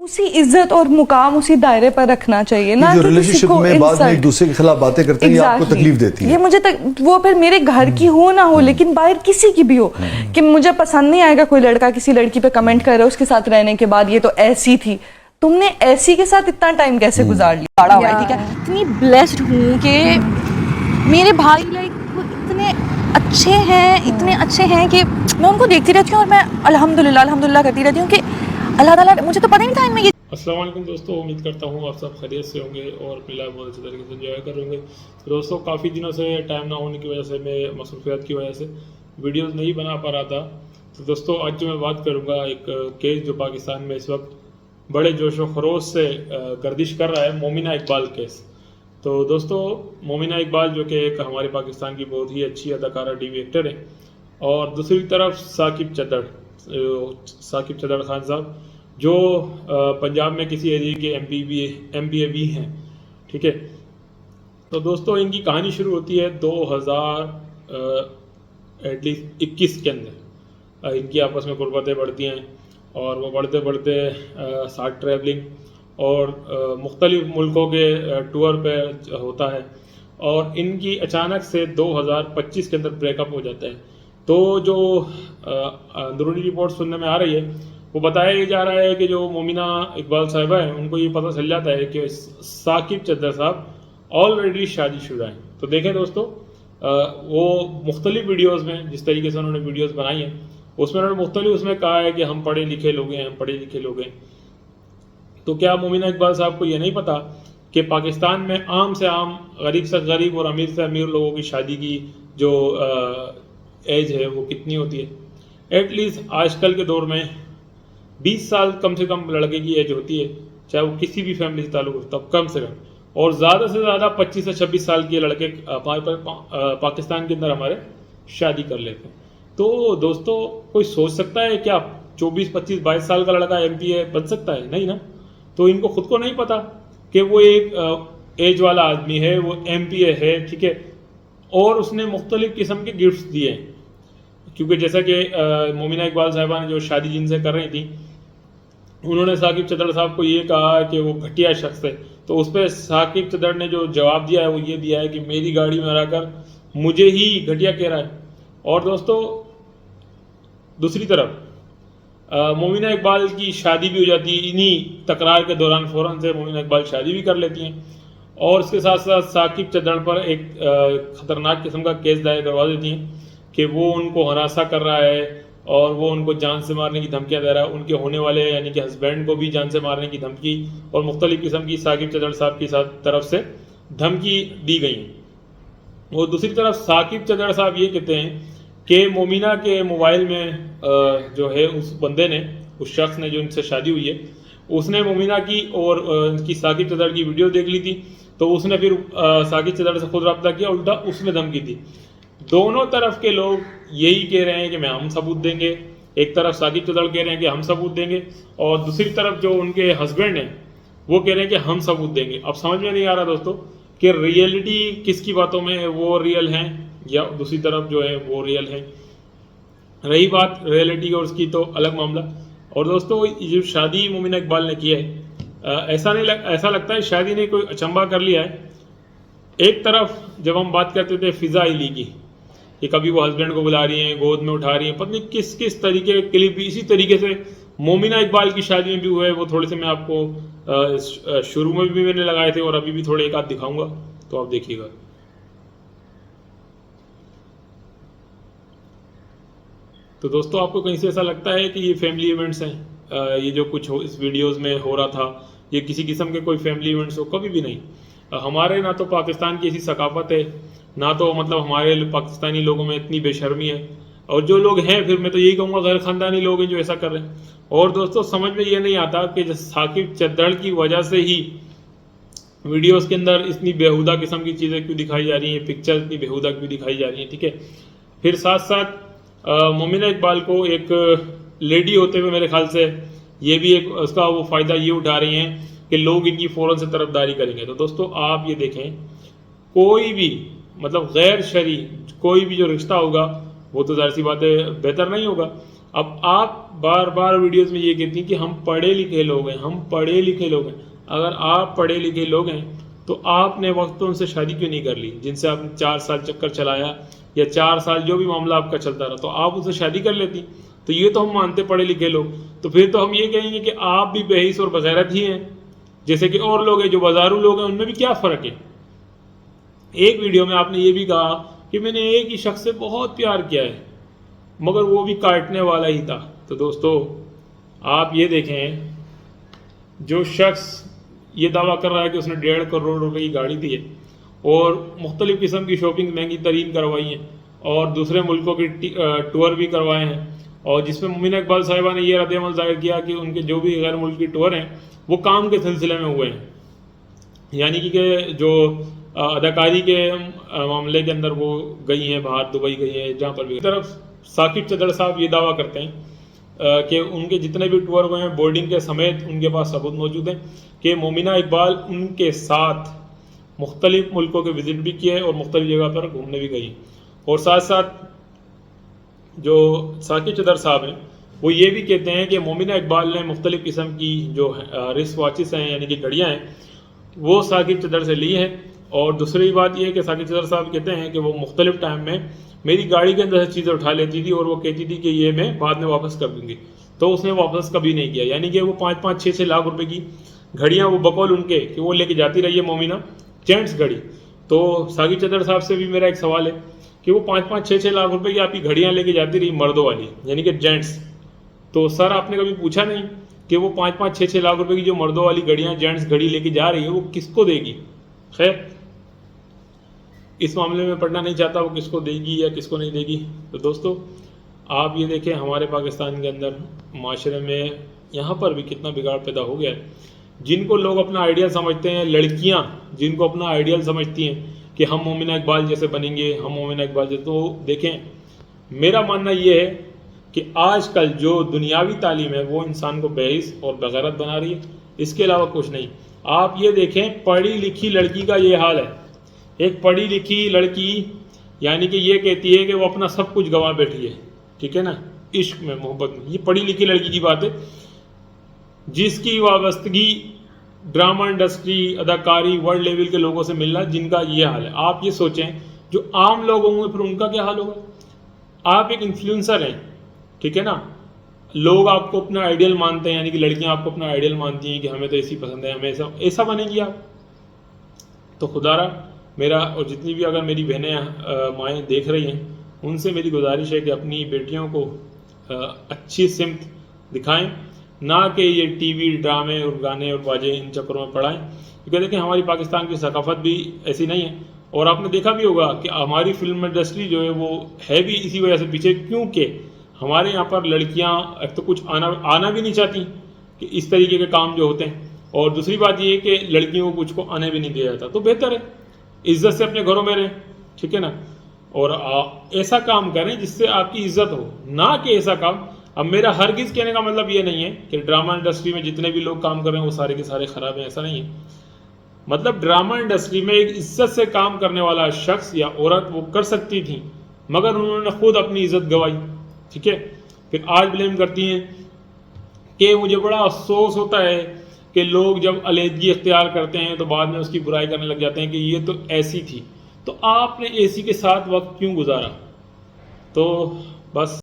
उसी इज्जत और मुकाम उसी दायरे पर रखना चाहिए ना जो कि किसी रिलेशनशिप को में बाद में एक insult। दूसरे के खिलाफ बातें करते हैं ये आपको Exactly। तकलीफ देती ये है। मुझे वो फिर मेरे घर की हो ना हो लेकिन बाहर किसी की भी हो कि मुझे पसंद नहीं आएगा कोई लड़का किसी लड़की पे कमेंट कर रहा है उसके साथ रहने के बाद ये तो ऐसी थी, तुमने ऐसी के साथ इतना टाइम कैसे गुजार लिया। बड़ा हुआ है, ठीक है। इतनी ब्लेस्ड हूँ कि मेरे भाई इतने अच्छे हैं कि मैं उनको देखती रहती हूँ और मैं अल्हम्दुलिल्लाह करती रहती हूँ कि अल्लाह ताला, मुझे तो पता ही नहीं था इनमें ये। अस्सलाम वालेकुम दोस्तों, उम्मीद करता हूँ आप सब खैरियत से होंगे और अपनी लाइफ बहुत अच्छे तरीके से एंजॉय कर होंगे। दोस्तों काफ़ी दिनों से टाइम ना होने की वजह से, मैं मसरूफियत की वजह से वीडियोस नहीं बना पा रहा था। तो दोस्तों आज जो मैं बात करूँगा एक केस जो पाकिस्तान में इस वक्त बड़े जोश व खरोश से गर्दिश कर रहा है, मोमिना इकबाल केस। तो दोस्तों मोमिना इकबाल जो कि एक हमारे पाकिस्तान की बहुत ही अच्छी अदाकारा टीवी एक्टर है, और दूसरी तरफ साकिब चद्दड़ खान साहब जो पंजाब में किसी एरिया के एमपी भी हैं, ठीक है। तो दोस्तों इनकी कहानी शुरू होती है 2021 के अंदर। इनकी आपस में गुर्बतें बढ़ती हैं और वो बढ़ते बढ़ते साथ ट्रैवलिंग और मुख्तलिफ मुल्कों के टूर पे होता है, और इनकी अचानक से 2025 के अंदर ब्रेकअप हो जाता है। तो जो अंदरूनी रिपोर्ट सुनने में आ रही है वो बताया जा रहा है कि जो मोमिना इकबाल साहिबा है उनको ये पता चल जाता है कि साकिब चद्दड़ साहब ऑलरेडी शादीशुदा हैं। तो देखें दोस्तों, वो मुख्तलिफ वीडियोज़ में जिस तरीके से उन्होंने वीडियोज़ बनाई हैं उसमें उन्होंने मुख्तलिफ उसमें कहा है कि हम पढ़े लिखे लोग हैं। तो क्या मोमिना इकबाल साहब को ये नहीं पता कि पाकिस्तान में आम से आम, गरीब से गरीब और अमीर से अमीर लोगों की शादी की जो एज है वो कितनी होती है? एटलीस्ट आजकल के दौर में 20 साल कम से कम लड़के की एज होती है, चाहे वो किसी भी फैमिली से ताल्लुक हो तब कम से कम, और ज़्यादा से ज़्यादा 25 से 26 साल के लड़के पाकिस्तान के अंदर हमारे शादी कर लेते हैं। तो दोस्तों कोई सोच सकता है क्या 24, 25, 22 साल का लड़का एमपीए बन सकता है? नहीं ना। तो इनको खुद को नहीं पता कि वो एक एज वाला आदमी है, वो एमपीए है, ठीक है, और उसने मुख्तलिफ किस्म के गिफ्ट्स दिए हैं। क्योंकि जैसा कि मोमिना इकबाल साहिबा ने जो शादी जिनसे कर रही थी उन्होंने साकिब चद्दड़ साहब को ये कहा कि वो घटिया शख्स है। तो उस पर साकिब चद्दड़ ने जो जवाब दिया है वो ये दिया है कि मेरी गाड़ी में आकर मुझे ही घटिया कह रहा है। और दोस्तों दूसरी तरफ मोमिना इकबाल की शादी भी हो जाती है, इन्हीं तकरार के दौरान फ़ौरन से मोमिना इकबाल शादी भी कर लेती हैं, और उसके साथ साथ साकिब चद्दड़ पर एक ख़तरनाक किस्म का केस दायर करवा देती हैं कि वो उनको हरासा कर रहा है और वो उनको जान से मारने की धमकियाँ दे रहा है। उनके होने वाले यानी कि हस्बैंड को भी जान से मारने की धमकी और मुख्तलिफ किस्म की साकिब चद्दड़ साहब की तरफ से धमकी दी गई है। और दूसरी तरफ साकिब चद्दड़ साहब ये कहते हैं कि मोमिना के मोबाइल में जो है उस बंदे ने, उस शख्स ने जो इनसे शादी हुई है, उसने मोमिना की और इनकी साकिब चद्दड़ की वीडियो देख ली थी। तो उसने फिर साकिब चद्दड़ से खुद रब्ता किया, उल्टा उसने धमकी दी। दोनों तरफ के लोग यही कह रहे हैं कि हम सबूत देंगे। एक तरफ साकिब चद्दड़ कह रहे हैं कि हम सबूत देंगे, और दूसरी तरफ जो उनके हस्बैंड हैं वो कह रहे हैं कि हम सबूत देंगे। अब समझ में नहीं आ रहा दोस्तों कि रियलिटी किसकी बातों में है, वो रियल हैं या दूसरी तरफ जो है वो रियल है। रही बात रियलिटी और उसकी तो अलग मामला। और दोस्तों ये जो शादी मोमिना इकबाल ने की है, ऐसा लगता है शादी ने कोई अचंबा कर लिया है। एक तरफ जब हम बात करते थे फिजा इली की कि कभी वो हस्बैंड को बुला रही हैं, गोद में उठा रही हैं, पता नहीं किस किस तरीके के क्लिप इसी तरीके से मोमिना इकबाल की शादी में भी हुए। वो थोड़े से मैं आपको शुरू में भी मैंने लगाए थे और अभी भी थोड़े एक आध दिखाऊंगा, तो आप देखिएगा। तो दोस्तों आपको कहीं से ऐसा लगता है कि ये फैमिली इवेंट्स हैं? ये जो कुछ इस वीडियोस में हो रहा था ये किसी किस्म के कोई फैमिली इवेंट्स हो? कभी भी नहीं। हमारे ना तो पाकिस्तान की ऐसी सकाफत है, ना तो मतलब हमारे पाकिस्तानी लोगों में इतनी बेशर्मी है, और जो लोग हैं फिर मैं तो यही कहूँगा गैर खानदानी लोग हैं जो ऐसा कर रहे हैं। और दोस्तों समझ में ये नहीं आता कि साकिब चद्दड़ की वजह से ही वीडियोस के अंदर इतनी बेहुदा किस्म की चीज़ें क्यों दिखाई जा रही हैं, पिक्चर इतनी बेहुदा क्यों दिखाई जा रही हैं, ठीक है। फिर साथ साथ मोमिना इकबाल को एक लेडी होते हुए मेरे ख्याल से ये भी एक उसका वो फ़ायदा ये उठा रही हैं कि लोग इनकी फ़ौरन से तरफदारी करेंगे। तो दोस्तों आप ये देखें, कोई भी मतलब गैर शरई कोई भी जो रिश्ता होगा वो तो ज़ाहिर सी बात है बेहतर नहीं होगा। اب آپ بار بار ویڈیوز میں یہ کہتی ہیں کہ ہم پڑھے لکھے لوگ ہیں، ہم پڑھے لکھے لوگ ہیں. اگر آپ پڑھے لکھے لوگ ہیں تو آپ نے وقت ان سے شادی کیوں نہیں کر لی جن سے آپ نے 4 سال چکر چلایا یا 4 سال جو بھی معاملہ آپ کا چلتا رہا، تو آپ ان سے شادی کر لیتی. تو یہ تو ہم مانتے پڑھے لکھے لوگ. تو پھر تو ہم یہ کہیں گے کہ آپ بھی بے حیث اور بغیرت ہی ہیں جیسے کہ اور لوگ ہیں جو بازارو لوگ ہیں، ان میں بھی کیا فرق ہے. ایک ویڈیو میں آپ نے یہ بھی کہا کہ میں نے ایک ہی شخص سے بہت پیار کیا ہے مگر وہ بھی کاٹنے والا ہی تھا. تو دوستو آپ یہ دیکھیں، جو شخص یہ دعویٰ کر رہا ہے کہ اس نے 1.5 کروڑ روپے کی گاڑی دی ہے اور مختلف قسم کی شاپنگ مہنگی ترین کروائی ہیں اور دوسرے ملکوں کے ٹور بھی کروائے ہیں، اور جس میں مومنہ اقبال صاحبہ نے یہ رد عمل ظاہر کیا کہ ان کے جو بھی غیر ملکی ٹور ہیں وہ کام کے سلسلے میں ہوئے ہیں، یعنی کہ جو اداکاری کے معاملے کے اندر وہ گئی ہیں، باہر دبئی گئی ہیں، جہاں پر بھی. طرف ثاقب چدر صاحب یہ دعویٰ کرتے ہیں کہ ان کے جتنے بھی ٹور ہوئے ہیں بورڈنگ کے سمیت ان کے پاس ثبوت موجود ہیں کہ مومنہ اقبال ان کے ساتھ مختلف ملکوں کے وزٹ بھی کیے اور مختلف جگہ پر گھومنے بھی گئی. اور ساتھ ساتھ جو ثاقب چدر صاحب ہیں وہ یہ بھی کہتے ہیں کہ مومنہ اقبال نے مختلف قسم کی جو رسٹ واچز ہیں یعنی کہ گھڑیاں ہیں وہ ثاقب چدر سے لی ہیں. اور دوسری بات یہ ہے کہ ثاقب چدر صاحب کہتے ہیں کہ وہ مختلف ٹائم میں میری گاڑی کے اندر سے چیزیں اٹھا لیتی تھی اور وہ کہتی تھی کہ یہ میں بعد میں واپس کر دوں گی، تو اس نے واپس کبھی نہیں کیا. یعنی کہ وہ 5-6 لاکھ روپے کی گھڑیاں وہ بقول ان کے کہ وہ لے کے جاتی رہی ہے مومنہ جینٹس گھڑی. تو ثاقب چدر صاحب سے بھی میرا ایک سوال ہے کہ وہ 5-6 لاکھ روپے کی آپ کی گھڑیاں لے کے جاتی رہی مردوں والی یعنی کہ جینٹس، تو سر آپ نے کبھی پوچھا نہیں کہ وہ 5-6 لاکھ روپے کی جو مردوں والی گھڑیاں جینٹس گھڑی لے کے جا رہی ہے وہ کس کو دے گی؟ خیر اس معاملے میں پڑھنا نہیں چاہتا وہ کس کو دے گی یا کس کو نہیں دے گی. تو دوستو آپ یہ دیکھیں ہمارے پاکستان کے اندر معاشرے میں یہاں پر بھی کتنا بگاڑ پیدا ہو گیا ہے. جن کو لوگ اپنا آئیڈیل سمجھتے ہیں، لڑکیاں جن کو اپنا آئیڈیل سمجھتی ہیں کہ ہم مومنہ اقبال جیسے بنیں گے، ہم مومنہ اقبال جیسے، تو دیکھیں میرا ماننا یہ ہے کہ آج کل جو دنیاوی تعلیم ہے وہ انسان کو بے حیث اور بغیرت بنا رہی ہے، اس کے علاوہ کچھ نہیں. آپ یہ دیکھیں پڑھی لکھی لڑکی کا یہ حال ہے. ایک پڑھی لکھی لڑکی یعنی کہ یہ کہتی ہے کہ وہ اپنا سب کچھ گنوا بیٹھی ہے، ٹھیک ہے نا، عشق میں، محبت میں. یہ پڑھی لکھی لڑکی کی بات ہے جس کی وابستگی ڈرامہ انڈسٹری، اداکاری، ورلڈ لیول کے لوگوں سے ملنا، جن کا یہ حال ہے. آپ یہ سوچیں جو عام لوگ ہوں گے پھر ان کا کیا حال ہوگا. آپ ایک انفلوئنسر ہیں، ٹھیک ہے نا، لوگ آپ کو اپنا آئیڈیل مانتے ہیں، یعنی کہ لڑکیاں آپ کو اپنا آئیڈیل مانتی ہیں کہ ہمیں تو ایسی پسند ہے، ہمیں ایسا بنے گی آپ. تو خدا را میرا اور جتنی بھی اگر میری بہنیں مائیں دیکھ رہی ہیں ان سے میری گزارش ہے کہ اپنی بیٹیوں کو اچھی سمت دکھائیں، نہ کہ یہ ٹی وی ڈرامے اور گانے اور باجے ان چکروں میں پڑھائیں. کیونکہ دیکھیں ہماری پاکستان کی ثقافت بھی ایسی نہیں ہے، اور آپ نے دیکھا بھی ہوگا کہ ہماری فلم انڈسٹری جو ہے وہ ہے بھی اسی وجہ سے پیچھے، کیونکہ ہمارے یہاں پر لڑکیاں ایک تو کچھ آنا بھی نہیں چاہتی کہ اس طریقے کے کام جو ہوتے ہیں، اور دوسری بات یہ ہے کہ لڑکیوں کو کچھ کو آنے بھی نہیں دیا جاتا. تو بہتر ہے عزت سے اپنے گھروں میں رہیں، ٹھیک ہے نا، اور ایسا کام کریں جس سے آپ کی عزت ہو، نہ کہ ایسا کام. اب میرا ہرگز کہنے کا مطلب یہ نہیں ہے کہ ڈرامہ انڈسٹری میں جتنے بھی لوگ کام کر رہے ہیں وہ سارے کے سارے خراب ہیں، ایسا نہیں ہے. مطلب ڈرامہ انڈسٹری میں ایک عزت سے کام کرنے والا شخص یا عورت وہ کر سکتی تھی مگر انہوں نے خود اپنی عزت گنوائی، ٹھیک ہے. پھر آج بلیم کرتی ہیں کہ مجھے بڑا افسوس ہوتا ہے کہ لوگ جب علیحدگی اختیار کرتے ہیں تو بعد میں اس کی برائی کرنے لگ جاتے ہیں کہ یہ تو ایسی تھی. تو آپ نے اے سی کے ساتھ وقت کیوں گزارا؟ تو بس